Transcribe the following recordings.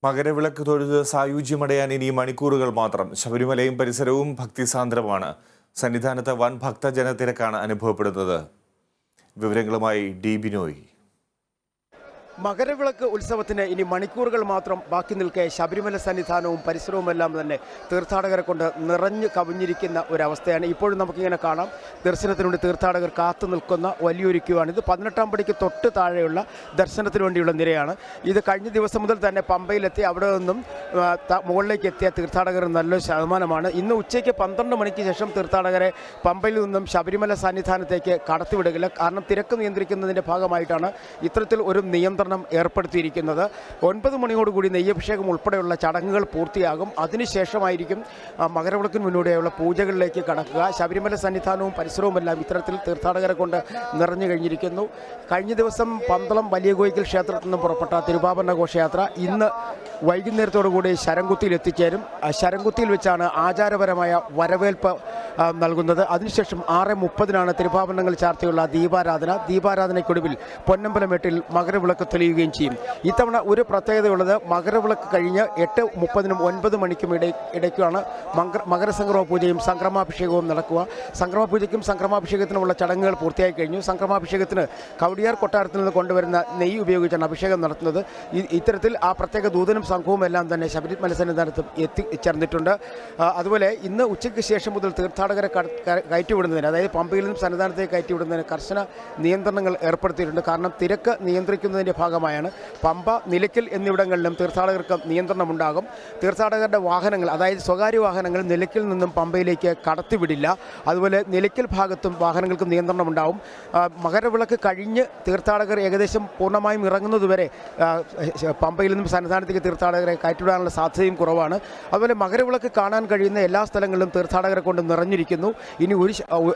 മകരവിളക്ക് തൊഴുത് സായുജ്യമടയാൻ ഇനി മണിക്കൂറുകൾ മാത്രം. ശബരിമലയും പരിസരവും ഭക്തിസാന്ദ്രമാണ്. സന്നിധാനത്ത് വൻ ഭക്തജനത്തിരക്കാണ് അനുഭവപ്പെടുന്നത്. വിവരങ്ങളുമായി ഡി ബിനോയ്. മകരവിളക്ക് ഉത്സവത്തിന് ഇനി മണിക്കൂറുകൾ മാത്രം ബാക്കി നിൽക്കെ ശബരിമല സന്നിധാനവും പരിസരവുമെല്ലാം തന്നെ തീർത്ഥാടകരെ കൊണ്ട് നിറഞ്ഞു കവിഞ്ഞിരിക്കുന്ന ഒരവസ്ഥയാണ്. ഇപ്പോഴും നമുക്കിങ്ങനെ കാണാം. ദർശനത്തിനുവേണ്ടി തീർത്ഥാടകർ കാത്തു നിൽക്കുന്ന വലിയൊരു ക്യൂ ആണ്. ഇത് 18-ാം പടിക്ക് തൊട്ട് താഴെയുള്ള ദർശനത്തിന് വേണ്ടിയുള്ള നിരയാണ്. ഇത് കഴിഞ്ഞ ദിവസം മുതൽ തന്നെ പമ്പയിലെത്തി അവിടെ നിന്നും മുകളിലേക്ക് എത്തിയ തീർത്ഥാടകർ നല്ലൊരു ശതമാനമാണ്. ഇന്ന് ഉച്ചയ്ക്ക് 12 മണിക്ക് ശേഷം തീർത്ഥാടകരെ പമ്പയിൽ നിന്നും ശബരിമല സന്നിധാനത്തേക്ക് കടത്തിവിടുകയില്ല. കാരണം തിരക്ക് നിയന്ത്രിക്കുന്നതിൻ്റെ ഭാഗമായിട്ടാണ് ഇത്തരത്തിൽ ഒരു നിയന്ത്രണം ഏർപ്പെടുത്തിയിരിക്കുന്നത്. 9 മണിയോടുകൂടി നെയ്യഭിഷേകം ഉൾപ്പെടെയുള്ള ചടങ്ങുകൾ പൂർത്തിയാകും. അതിനുശേഷമായിരിക്കും മകരവിളക്കിന് മുന്നോടിയായുള്ള പൂജകളിലേക്ക് കടക്കുക. ശബരിമല സന്നിധാനവും പരിസരവുമെല്ലാം ഇത്തരത്തിൽ തീർത്ഥാടകരെ കൊണ്ട് നിറഞ്ഞു കഴിഞ്ഞിരിക്കുന്നു. കഴിഞ്ഞ ദിവസം പന്തളം വലിയ കോയിക്കൽ ക്ഷേത്രത്തിൽ നിന്നും പുറപ്പെട്ട തിരുവാഭരണ ഘോഷയാത്ര ഇന്ന് വൈകുന്നേരത്തോടുകൂടി ശരംകുത്തിയിൽ എത്തിച്ചേരും. ശരംകുത്തിയിൽ വെച്ചാണ് ആചാരപരമായ വരവേൽപ്പ് നൽകുന്നത്. അതിനുശേഷം 6:30 തിരുവാഭരണങ്ങൾ ചാർത്തിയുള്ള ദീപാരാധനയ്ക്കൊടുവിൽ പൊന്നമ്പലമേട്ടിൽ മകരവിളക്ക് തെളിയുകയും ചെയ്യും. ഇത്തവണ ഒരു പ്രത്യേകതയുള്ളത്, മകരവിളക്ക് കഴിഞ്ഞ് 8:30-നും 9 മണിക്കും ഇടയ്ക്കാണ് മകരസംക്രമ പൂജയും സംക്രമാഭിഷേകവും നടക്കുക. സംക്രമപൂജയ്ക്കും സംക്രമാഭിഷേകത്തിനുമുള്ള ചടങ്ങുകൾ പൂർത്തിയായി കഴിഞ്ഞു. സംക്രമാഭിഷേകത്തിന് കവടിയാർ കൊട്ടാരത്തിൽ നിന്ന് കൊണ്ടുവരുന്ന നെയ്യ് ഉപയോഗിച്ചാണ് അഭിഷേകം നടത്തുന്നത്. ഇത്തരത്തിൽ ആ പ്രത്യേക ദൂതനും സംഘവും എല്ലാം തന്നെ ശബരിമല സന്നിധാനത്ത് എത്തിച്ചേർന്നിട്ടുണ്ട്. അതുപോലെ ഇന്ന് ഉച്ചയ്ക്ക് ശേഷം മുതൽ തീർത്ഥാടകരെ കയറ്റിവിടുന്നതിന്, അതായത് പമ്പയിൽ നിന്നും സന്നിധാനത്തേക്ക് കയറ്റിവിടുന്നതിന് കർശന നിയന്ത്രണങ്ങൾ ഏർപ്പെടുത്തിയിട്ടുണ്ട്. കാരണം തിരക്ക് നിയന്ത്രിക്കുന്നതിൻ്റെ ഭാഗമായാണ്. പമ്പ, നിലയ്ക്കൽ എന്നിവിടങ്ങളിലും തീർത്ഥാടകർക്ക് നിയന്ത്രണമുണ്ടാകും. തീർത്ഥാടകരുടെ വാഹനങ്ങൾ, അതായത് സ്വകാര്യ വാഹനങ്ങൾ നിലയ്ക്കൽ നിന്നും പമ്പയിലേക്ക് കടത്തിവിടില്ല. അതുപോലെ നിലയ്ക്കൽ ഭാഗത്തും വാഹനങ്ങൾക്ക് നിയന്ത്രണമുണ്ടാവും. മകരവിളക്ക് കഴിഞ്ഞ് തീർത്ഥാടകർ ഏകദേശം പൂർണ്ണമായും ഇറങ്ങുന്നതുവരെ പമ്പയിൽ നിന്നും സന്നിധാനത്തേക്ക് തീർത്ഥാടകരെ കയറ്റിവിടാനുള്ള സാധ്യതയും കുറവാണ്. അതുപോലെ മകരവിളക്ക് കാണാൻ കഴിയുന്ന എല്ലാ സ്ഥലങ്ങളിലും തീർത്ഥാടകരെ കൊണ്ട് നിറഞ്ഞിരിക്കുന്നു. ഇനി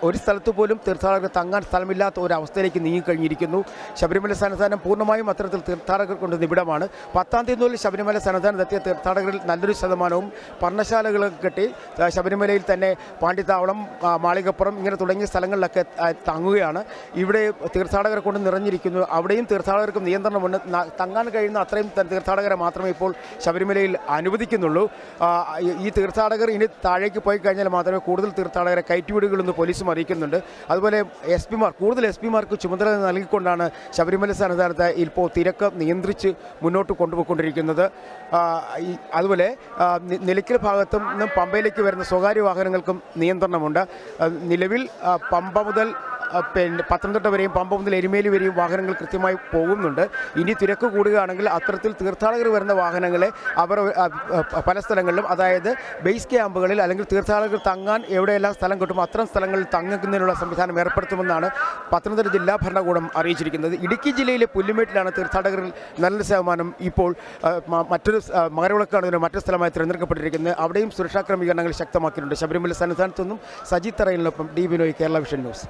ഒരു സ്ഥലത്ത് പോലും തീർത്ഥാടകർ തങ്ങാൻ സ്ഥലമില്ലാത്ത ഒരു അവസ്ഥയിലേക്ക് നീങ്ങിക്കഴിഞ്ഞിരിക്കുന്നു. ശബരിമല സന്നിധാനം പൂർണ്ണമായും അത്തരത്തിൽ തീർത്ഥാടകർ കൊണ്ട് നിബിഡമാണ്. 10-ാം തീയതി മുതൽ ശബരിമല സന്നിധാനത്തെത്തിയ തീർത്ഥാടകരിൽ നല്ലൊരു ശതമാനവും പർണശാലകളൊക്കെ കെട്ടി ശബരിമലയിൽ തന്നെ പാണ്ടിത്താവളം, മാളികപ്പുറം ഇങ്ങനെ തുടങ്ങിയ സ്ഥലങ്ങളിലൊക്കെ തങ്ങുകയാണ്. ഇവിടെ തീർത്ഥാടകരെ കൊണ്ട് നിറഞ്ഞിരിക്കുന്നു. അവിടെയും തീർത്ഥാടകർക്ക് നിയന്ത്രണമുണ്ട്. തങ്ങാൻ കഴിയുന്ന അത്രയും തീർത്ഥാടകരെ മാത്രമേ ഇപ്പോൾ ശബരിമലയിൽ അനുവദിക്കുന്നുള്ളൂ. ഈ തീർത്ഥാടകർ ഇനി താഴേക്ക് പോയി കഴിഞ്ഞാൽ മാത്രമേ കൂടുതൽ തീർത്ഥാടകരെ കയറ്റിവിടുകളെന്ന് പോലീസും അറിയിക്കുന്നുണ്ട്. അതുപോലെ കൂടുതൽ എസ് പിമാർക്ക് ചുമതല നൽകിക്കൊണ്ടാണ് ശബരിമല സന്നിധാനത്ത് ഇപ്പോൾ തിരക്ക് നിയന്ത്രിച്ച് മുന്നോട്ട് കൊണ്ടുപോയിക്കൊണ്ടിരിക്കുന്നത്. അതുപോലെ നിലയ്ക്കൽ ഭാഗത്തും നിന്നും പമ്പയിലേക്ക് വരുന്ന സ്വകാര്യ വാഹനങ്ങൾക്കും നിയന്ത്രണമുണ്ട്. നിലവിൽ പമ്പ മുതൽ പത്തനംതിട്ട വരെയും പമ്പ മുതൽ എരുമേലി വരെയും വാഹനങ്ങൾ കൃത്യമായി പോകുന്നുണ്ട്. ഇനി തിരക്ക് കൂടുകയാണെങ്കിൽ അത്തരത്തിൽ തീർത്ഥാടകർ വരുന്ന വാഹനങ്ങളെ അവർ പല സ്ഥലങ്ങളിലും, അതായത് ബേസ് ക്യാമ്പുകളിൽ അല്ലെങ്കിൽ തീർത്ഥാടകർ തങ്ങാൻ എവിടെയെല്ലാം സ്ഥലം കിട്ടും അത്തരം സ്ഥലങ്ങളിൽ തങ്ങുന്നതിനുള്ള സംവിധാനം ഏർപ്പെടുത്തുമെന്നാണ് പത്തനംതിട്ട ജില്ലാ ഭരണകൂടം അറിയിച്ചിരിക്കുന്നത്. ഇടുക്കി ജില്ലയിലെ പുല്ലുമേട്ടിലാണ് തീർത്ഥാടകരിൽ നല്ലൊരു ശതമാനം ഇപ്പോൾ മറ്റൊരു മകരവിളക്കാണ് മറ്റൊരു സ്ഥലമായി തിരഞ്ഞെടുക്കപ്പെട്ടിരിക്കുന്നത്. അവിടെയും സുരക്ഷാ ക്രമീകരണങ്ങൾ ശക്തമാക്കിയിട്ടുണ്ട്. ശബരിമല സന്നിധാനത്തു നിന്നും സജി തറയിലിനൊപ്പം D Binoy, Kerala Vision news.